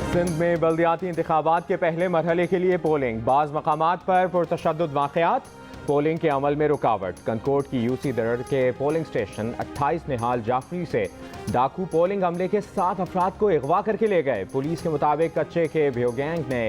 सिंध में बल्दियाती इंतखाबात के पहले मरहले के लिए पोलिंग, बाज़ मकामात पर पुरतशद्दुद वाक़यात, पोलिंग के अमल में रुकावट। कनकोट की यूसी दरड़ के पोलिंग स्टेशन 28 निहाल जाफरी से डाकू पोलिंग अमले के 7 अफराद को अगवा करके ले गए। पुलिस के मुताबिक कच्चे के भ्योगैंग ने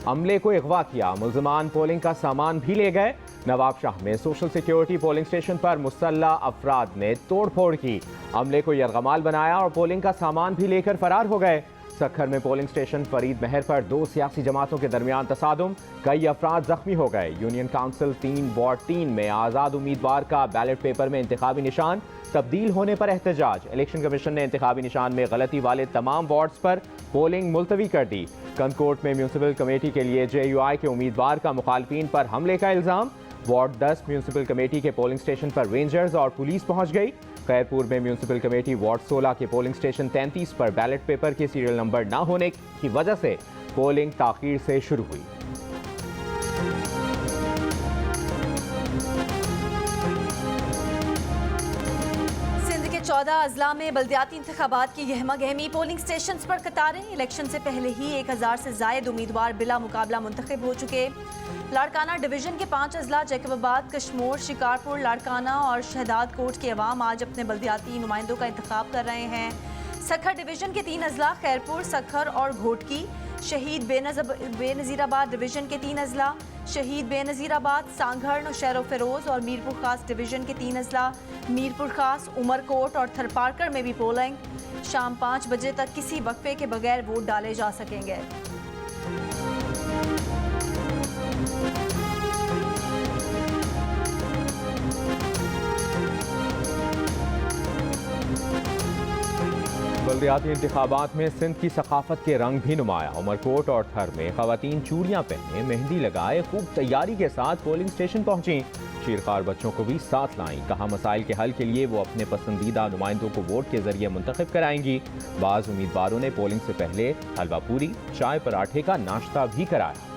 अमले को अगवा किया, मुल्ज़िमान पोलिंग का सामान भी ले गए। नवाबशाह में सोशल सिक्योरिटी पोलिंग स्टेशन पर मुसल्ला अफराद ने तोड़ फोड़ की, अमले को यरगमाल बनाया और पोलिंग का सामान भी लेकर फरार हो गए। सखर में पोलिंग स्टेशन फरीद महर पर 2 सियासी जमातों के दरमियान तसादुम, कई अफराद जख्मी हो गए। यूनियन काउंसिल 3 वार्ड 3 में आज़ाद उम्मीदवार का बैलेट पेपर में इंतखाबी निशान तब्दील होने पर एहतजाज। इलेक्शन कमीशन ने इंतखाबी निशान में गलती वाले तमाम वार्ड्स पर पोलिंग मुलतवी कर दी। कनकोट में म्यूनसिपल कमेटी के लिए JUI के उम्मीदवार का मुखालफिन पर हमले का इल्ज़ाम। वार्ड 10 म्यूनसिपल कमेटी के पोलिंग स्टेशन पर रेंजर्स और पुलिस पहुंच गई। खैरपुर में म्यूनसिपल कमेटी वार्ड 16 के पोलिंग स्टेशन 33 पर बैलेट पेपर के सीरियल नंबर न होने की वजह से पोलिंग ताखीर से शुरू हुई। सिंध के 14 अजला में बल्दियाती इंतखाबात की गहमा गहमी, पोलिंग स्टेशन पर कतारें। इलेक्शन से पहले ही 1000 से जायद उम्मीदवार बिला मुकाबला मुंतखब हो चुके। लाड़काना डिवीजन के 5 अजला जैकबाबाद, कश्मोर, शिकारपुर, लाड़काना और शहदाद कोट के अवाम आज अपने बल्दियाती नुमाइंदों का इंतखाब कर रहे हैं। सखर डिवीजन के 3 अजला खैरपुर, सखर और घोटकी, शहीद बेनज़ीराबाद डिवीजन के 3 अजला, शहीद बेनज़ीराबाद, सांघर, नौशहर फिरोज और मीरपुर खास डिवीजन के 3 अजला, मीरपुर खास, उमरकोट और थरपारकर में भी पोलिंग। शाम 5 बजे तक किसी वक्फे के बगैर वोट डाले जा सकेंगे। बल्दियाती इंतखाबात में सिंध की सकाफत के रंग भी नुमाया। उमरकोट और थर में खवातीन चूड़ियाँ पहने, मेहंदी लगाए, खूब तैयारी के साथ पोलिंग स्टेशन पहुंची। शीरखार बच्चों को भी साथ लाईं। कहा मसाइल के हल के लिए वो अपने पसंदीदा नुमाइंदों को वोट के जरिए मुंतखब कराएंगी। बाज़ उम्मीदवारों ने पोलिंग से पहले हलवा पूरी, चाय पराठे का नाश्ता भी कराया।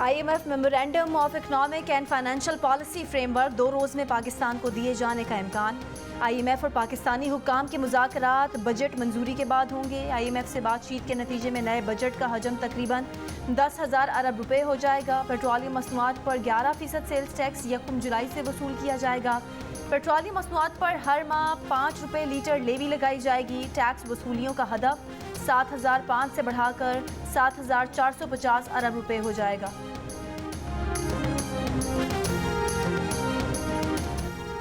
IMF memorandum of economic and financial policy framework 2 रोज़ में पाकिस्तान को दिए जाने का इम्कान। IMF और पाकिस्तानी हुक्काम के मुज़ाकरात बजट मंजूरी के बाद होंगे। IMF से बातचीत के नतीजे में नए बजट का हजम तकरीबन 10,000 अरब रुपए हो जाएगा। पेट्रोलियम मसनूआत पर 11% सेल्स टैक्स 1 जुलाई से वसूल किया जाएगा। पेट्रोलियम मसनूआत पर हर माह 5 रुपये लीटर लेवी लगाई जाएगी। टैक्स वसूलियों का हदफ 7,005 से बढ़ाकर 7,450 अरब रुपए हो जाएगा।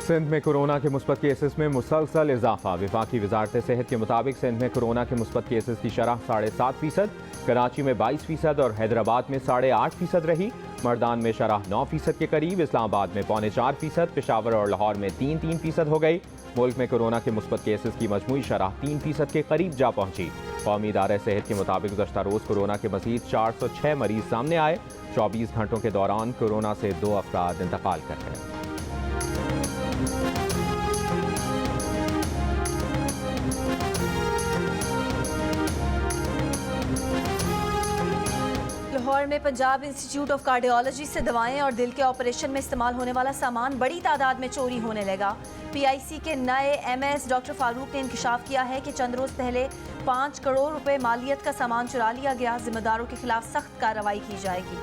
सिंध में कोरोना के मुस्बत केसेस में मुसलसल इजाफा। वफाकी वजारत सेहत के मुताबिक सिंध में कोरोना के मुस्बत केसेस की शरह 7.5%, कराची में 22% और हैदराबाद में 8.5% रही। मर्दान में शरह 9% के करीब, इस्लामाबाद में 3.25%, पेशावर और लाहौर में 3% हो गई। मुल्क में कोरोना के मुस्बत केसेस की मजमूई शरह 3% के करीब जा पहुंची। कौमी इदारा सेहत के मुताबिक गुज़श्ता रोज़ कोरोना के मज़ीद 406 मरीज सामने आए। 24 घंटों के दौरान कोरोना से 2 अफराद इंतकाल कर गए। लाहौर में पंजाब इंस्टीट्यूट ऑफ कार्डियोलॉजी से दवाएं और दिल के ऑपरेशन में इस्तेमाल होने वाला सामान बड़ी तादाद में चोरी होने लगा। PIC के नए MS डॉक्टर फारूक ने इंकशाफ किया है कि चंद रोज़ पहले 5 करोड़ रुपए मालियत का सामान चुरा लिया गया। जिम्मेदारों के खिलाफ सख्त कार्रवाई की जाएगी।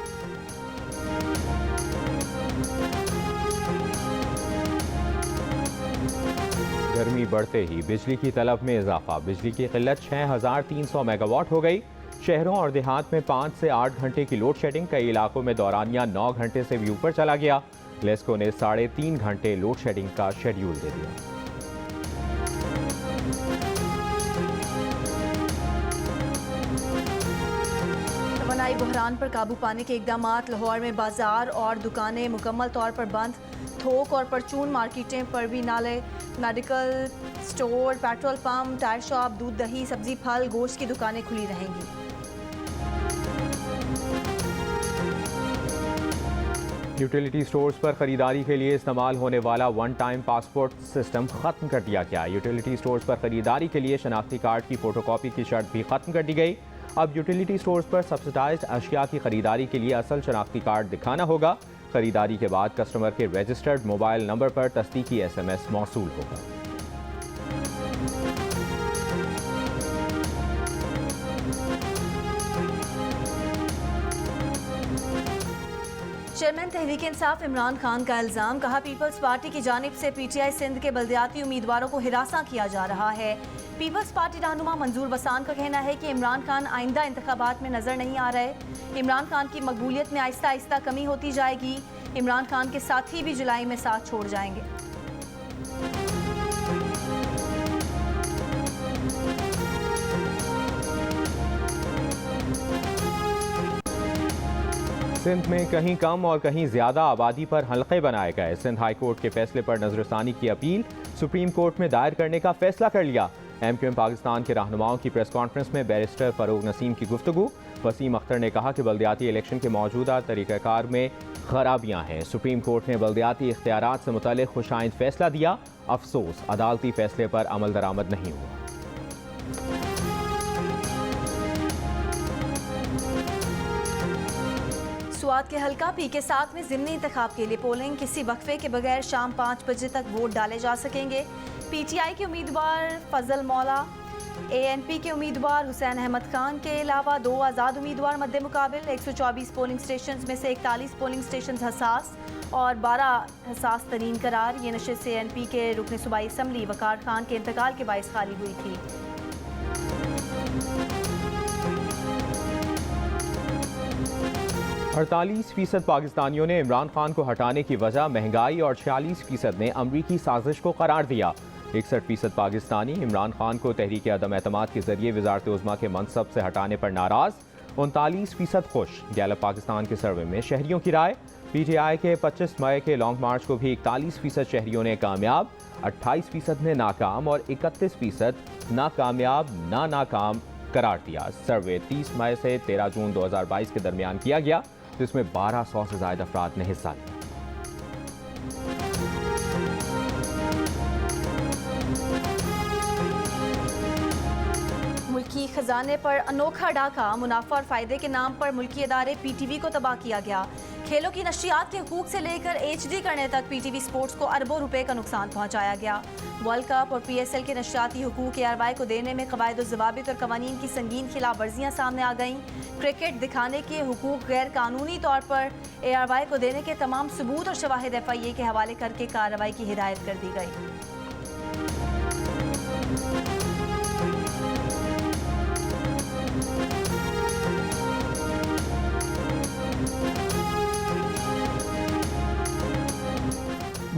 गर्मी बढ़ते ही बिजली की तलब में इजाफा। बिजली की किल्लत 6,300 मेगावाट हो गई। शहरों और देहात में 5 से 8 घंटे की लोड शेडिंग, कई इलाकों में दौरानिया 9 घंटे से भी ऊपर चला गया। लेस्को ने 3.5 घंटे लोड शेडिंग का शेड्यूल दे दिया। तवानाई बहरान पर काबू पाने के इकदाम। लाहौर में बाजार और दुकानें मुकम्मल तौर पर बंद। थोक और परचून मार्केटें पर भी नाले, medical store, petrol pump, tyre shop, दूध, दही, सब्जी, फल, गोश्त की दुकानें खुली रहेंगी। यूटिलिटी स्टोर्स पर खरीदारी के लिए इस्तेमाल होने वाला वन टाइम पासपोर्ट सिस्टम खत्म कर दिया गया। यूटिलिटी स्टोर्स पर खरीदारी के लिए शनाख्ती कार्ड की फोटोकॉपी की शर्त भी खत्म कर दी गई। अब यूटिलिटी स्टोर्स पर सब्सिडाइज्ड अशिया की खरीदारी के लिए असल शनाख्ती कार्ड दिखाना होगा। खरीदारी के बाद कस्टमर के रजिस्टर्ड मोबाइल नंबर पर तस्दीकी SMS मौसूल होगा। चेयरमैन तहरीक इंसाफ इमरान खान का इल्जाम, कहा पीपल्स पार्टी की जानिब से PTI सिंध के बल्दियाती उम्मीदवारों को हिरासा किया जा रहा है। पीपल्स पार्टी रहनुमा मंजूर बसान का कहना है कि इमरान खान आइंदा इंतखाबात में नजर नहीं आ रहे। इमरान खान की मकबूलियत में आहिस्ता आहिस्ता कमी होती जाएगी। इमरान खान के साथी भी जुलाई में साथ छोड़ जाएंगे। सिंध में कहीं कम और कहीं ज्यादा आबादी पर हल्के बनाए गए। सिंध हाई कोर्ट के फैसले पर नजरसानी की अपील सुप्रीम कोर्ट में दायर करने का फैसला कर लिया। MQM पाकिस्तान के रहनुमाओं की प्रेस कॉन्फ्रेंस में बैरिस्टर फरूक नसीम की गुफ्तगू। वसीम अख्तर ने कहा कि बल्दियाती इलेक्शन के मौजूदा तरीक़ाकार में खराबियां हैं। सुप्रीम कोर्ट ने बल्दियाती इख्तियारात से मुतालिक खुशाइंद फैसला दिया। अफसोस अदालती फैसले पर अमल दरामद नहीं हुआ। स्वात के हल्का PK7 में ज़िमनी इंतखाब के लिए पोलिंग किसी वक्फे के बगैर शाम 5 बजे तक वोट डाले जा सकेंगे। PTI के उम्मीदवार फजल मौला, ANP के उम्मीदवार हुसैन अहमद खान के अलावा 2 आज़ाद उम्मीदवार मद्दे मुकाबिल। 124 पोलिंग स्टेशन में से 41 पोलिंग स्टेशन हसास और 12 हसास तरीन करार। ये नशिस्त ANP के रुकन सूबाई असम्बली वकार खान के इंतकाल के बायस खाली हुई थी। 48% पाकिस्तानियों ने इमरान खान को हटाने की वजह महंगाई और 46% ने अमरीकी साजिश को करार दिया। 61% पाकिस्तानी इमरान खान को तहरीक अदम एतमाद के जरिए वज़ारत उज़्मा के मनसब से हटाने पर नाराज़। 39% खुश। गैलप पाकिस्तान के सर्वे में शहरियों की राय। PTI के 25 मई के लॉन्ग मार्च को भी 41% शहरियों ने कामयाब, 28% ने नाकाम और 31% नाकामयाब नाकाम करार दिया। सर्वे 30 मई से 13 जून 2022 के दरमियान किया गया, जिसमें 1200 से ज्यादा अफराद ने हिस्सा लिया। मुल्की खजाने पर अनोखा डाका, मुनाफा और फायदे के नाम पर मुल्की इदारे PTV को तबाह किया गया। खेलों की नशरियात के हुकूक से लेकर HD करने तक PTV स्पोर्ट्स को अरबों रुपए का नुकसान पहुंचाया गया। वर्ल्ड कप और PSL के नशरियाती हुकूक ARY को देने में कवायद ज़वाबित और कवानीन की संगीन खिलाफ वर्जियाँ सामने आ गईं। क्रिकेट दिखाने के हुकूक गैर कानूनी तौर पर ARY को देने के तमाम सबूत और शवाहिद FIA के हवाले करके कार्रवाई की हिदायत कर दी गई।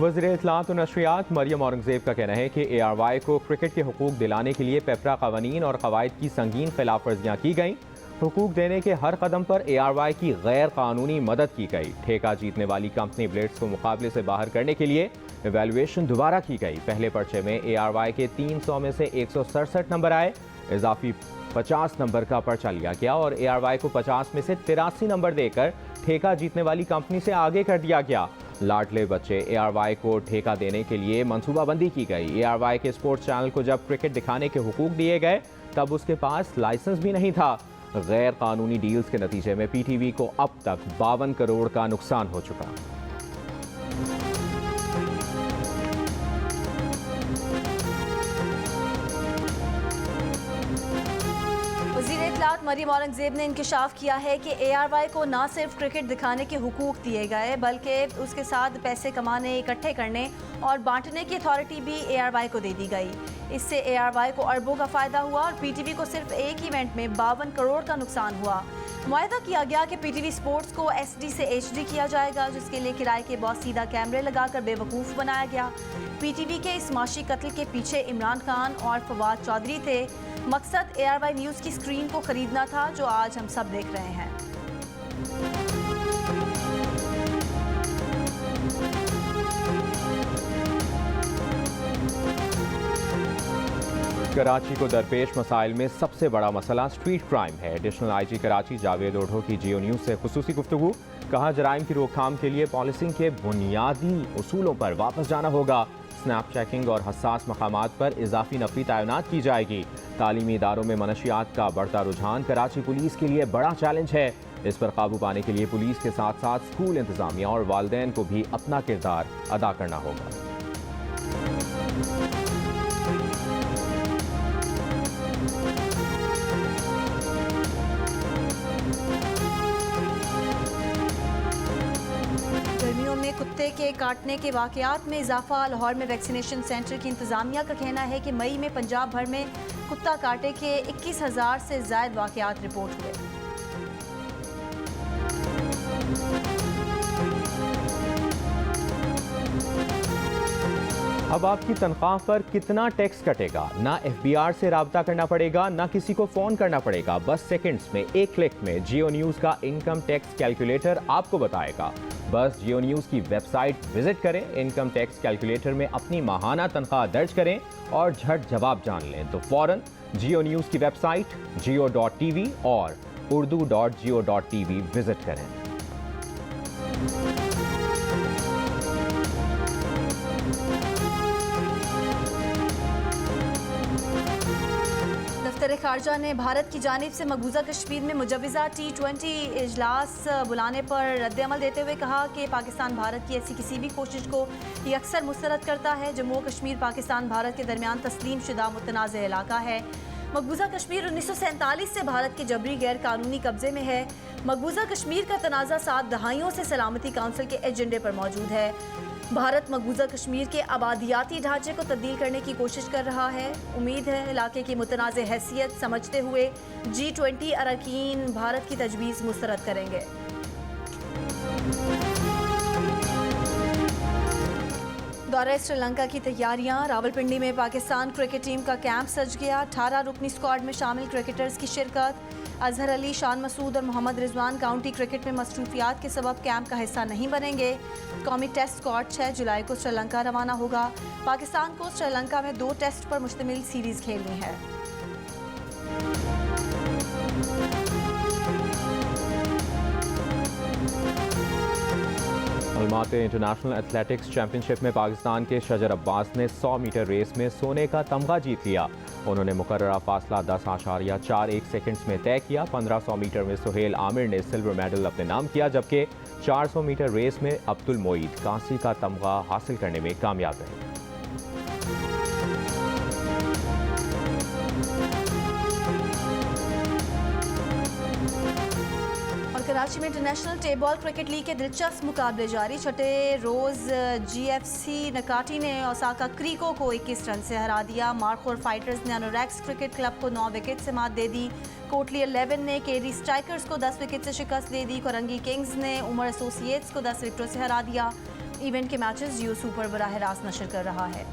वज़ीर इत्तलात और नशरियात मरियम औरंगज़ेब का कहना है कि ARY को क्रिकेट के हुकूक दिलाने के लिए पेपरा कवानीन और कवायद की संगीन खिलाफ वर्जियाँ की गईं। हुकूक देने के हर कदम पर ARY की गैर कानूनी मदद की गई। ठेका जीतने वाली कंपनी ब्लेड्स को मुकाबले से बाहर करने के लिए एवेल्युएशन दोबारा की गई। पहले पर्चे में ARY के 300 में से 167 नंबर आए। इजाफी 50 नंबर का पर्चा लिया गया और ARY को 50 में से 83 नंबर देकर ठेका जीतने वाली कंपनी से आगे कर दिया गया। लाडले बच्चे ARY को ठेका देने के लिए मनसूबाबंदी की गई। ARY के स्पोर्ट्स चैनल को जब क्रिकेट दिखाने के हुकूक दिए गए तब उसके पास लाइसेंस भी नहीं था। गैर कानूनी डील्स के नतीजे में PTV को अब तक 52 करोड़ का नुकसान हो चुका। वज़ीर इत्तलात मरियम औरंगज़ेब ने इंकशाफ किया है कि ARY को न सिर्फ क्रिकेट दिखाने के हुकूक दिए गए बल्कि उसके साथ पैसे कमाने, इकट्ठे करने और बांटने की अथॉरिटी भी ARY को दे दी गई। इससे ARY को अरबों का फ़ायदा हुआ और PTV को सिर्फ एक इवेंट में 52 करोड़ का नुकसान हुआ। मुआहदा किया गया कि PTV स्पोर्ट्स को SD से HD किया जाएगा, जिसके लिए किराए के बहुत सीधा कैमरे लगाकर बेवकूफ़ बनाया गया। PTV के इस माशी कत्ल के पीछे इमरान खान और फवाद चौधरी थे। मकसद ARY न्यूज़ की स्क्रीन को खरीदना था, जो आज हम सब देख रहे हैं। कराची को दरपेश मसाइल में सबसे बड़ा मसला स्ट्रीट क्राइम है। एडिशनल आईजी कराची जावेद ओढ़ो की जियो न्यूज़ से खुसूसी गुफ्तगू। कहा, जराइम की रोकथाम के लिए पॉलिसिंग के बुनियादी उसूलों पर वापस जाना होगा। स्नैप चेकिंग और हसास मकामात पर इजाफी नफरी तैनात की जाएगी। तालीमी इदारों में मनशियात का बढ़ता रुझान कराची पुलिस के लिए बड़ा चैलेंज है। इस पर काबू पाने के लिए पुलिस के साथ साथ स्कूल इंतजामिया और वालिदैन को भी अपना किरदार अदा करना होगा। गर्मियों में कुत्ते के काटने के वाकयात में इजाफा। लाहौर में वैक्सीनेशन सेंटर की इंतजामिया का कहना है कि मई में पंजाब भर में कुत्ता काटे के 21,000 से ज्यादा वाकयात रिपोर्ट हुए। अब आपकी तनख्वाह पर कितना टैक्स कटेगा? ना FBR से राब्ता करना पड़ेगा, ना किसी को फ़ोन करना पड़ेगा। बस सेकंड्स में, एक क्लिक में जियो न्यूज़ का इनकम टैक्स कैलकुलेटर आपको बताएगा। बस जियो न्यूज़ की वेबसाइट विजिट करें, इनकम टैक्स कैलकुलेटर में अपनी माहाना तनख्वाह दर्ज करें और झट जवाब जान लें। तो फ़ौरन जियो न्यूज़ की वेबसाइट jio.tv और urdu.geo.tv विजिट करें। दफ्तर खारजा ने भारत की जानिब से मकबूजा कश्मीर में मुजवज़ा T20 इजलास बुलाने पर रद्द-ए-अमल देते हुए कहा कि पाकिस्तान भारत की ऐसी किसी भी कोशिश को ये अक्सर मुस्तरद करता है। जम्मू और कश्मीर पाकिस्तान भारत के दरमियान तस्लीम शुदा मुतनाज़ इलाका है। मकबूजा कश्मीर 1947 से भारत के जबरी गैर कानूनी कब्जे में है। मकबूजा कश्मीर का तनाज़ा 7 दहाइयों से सलामती काउंसिल के एजेंडे पर मौजूद है। भारत मकबूजा कश्मीर के आबादियाती ढांचे को तब्दील करने की कोशिश कर रहा है। उम्मीद है इलाके की मुतनाज़ हैसियत समझते हुए G20 अरकान भारत की तजवीज़ मुस्तरद करेंगे। दौरे श्रीलंका की तैयारियां। रावलपिंडी में पाकिस्तान क्रिकेट टीम का कैंप सज गया। 18 रुकनी स्क्वाड में शामिल क्रिकेटर्स की शिरकत। अजहर अली, शान मसूद और मोहम्मद रिजवान काउंटी क्रिकेट में मसरूफियात के सबब कैंप का हिस्सा नहीं बनेंगे। कौमी टेस्ट स्क्वाड 6 जुलाई को श्रीलंका रवाना होगा। पाकिस्तान को श्रीलंका में 2 टेस्ट पर मुश्तमिल सीरीज खेलनी है। अलमाती इंटरनेशनल एथलेटिक्स चैंपियनशिप में पाकिस्तान के शजर अब्बास ने 100 मीटर रेस में सोने का तमगा जीत लिया। उन्होंने मुकर्ररा फासला 10.41 सेकंड्स में तय किया। 1500 मीटर में सुहेल आमिर ने सिल्वर मेडल अपने नाम किया, जबकि 400 मीटर रेस में अब्दुल मोईद कांसी का तमगा हासिल करने में कामयाब रहे। कराची में इंटरनेशनल टेबल क्रिकेट लीग के दिलचस्प मुकाबले जारी। छठे रोज GFC नकाटी ने ओसाका क्रिको को 21 रन से हरा दिया। मार्कोर फाइटर्स ने अनुरैक्स क्रिकेट क्लब को 9 विकेट से मात दे दी। कोटली 11 ने केरी स्ट्राइकर्स को 10 विकेट से शिकस्त दे दी। कोरंगी किंग्स ने उमर एसोसिएट्स को 10 विकेटों से हरा दिया। इवेंट के मैचेस जियो सुपर बराह रास्त नशर कर रहा है।